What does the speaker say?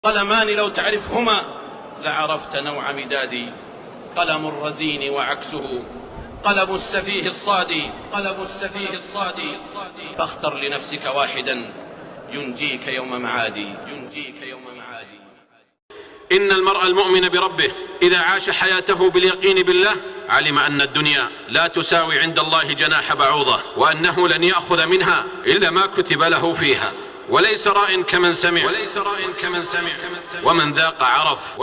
قلمان لو تعرفهما لعرفت نوع مدادي، قلم الرزين وعكسه قلم السفيه الصادي، فاختر لنفسك واحدا ينجيك يوم معادي. إن المرء المؤمن بربه إذا عاش حياته باليقين بالله علم أن الدنيا لا تساوي عند الله جناح بعوضة، وأنه لن يأخذ منها إلا ما كتب له فيها، وليس راء كمن سمع ومن ذاق عرف.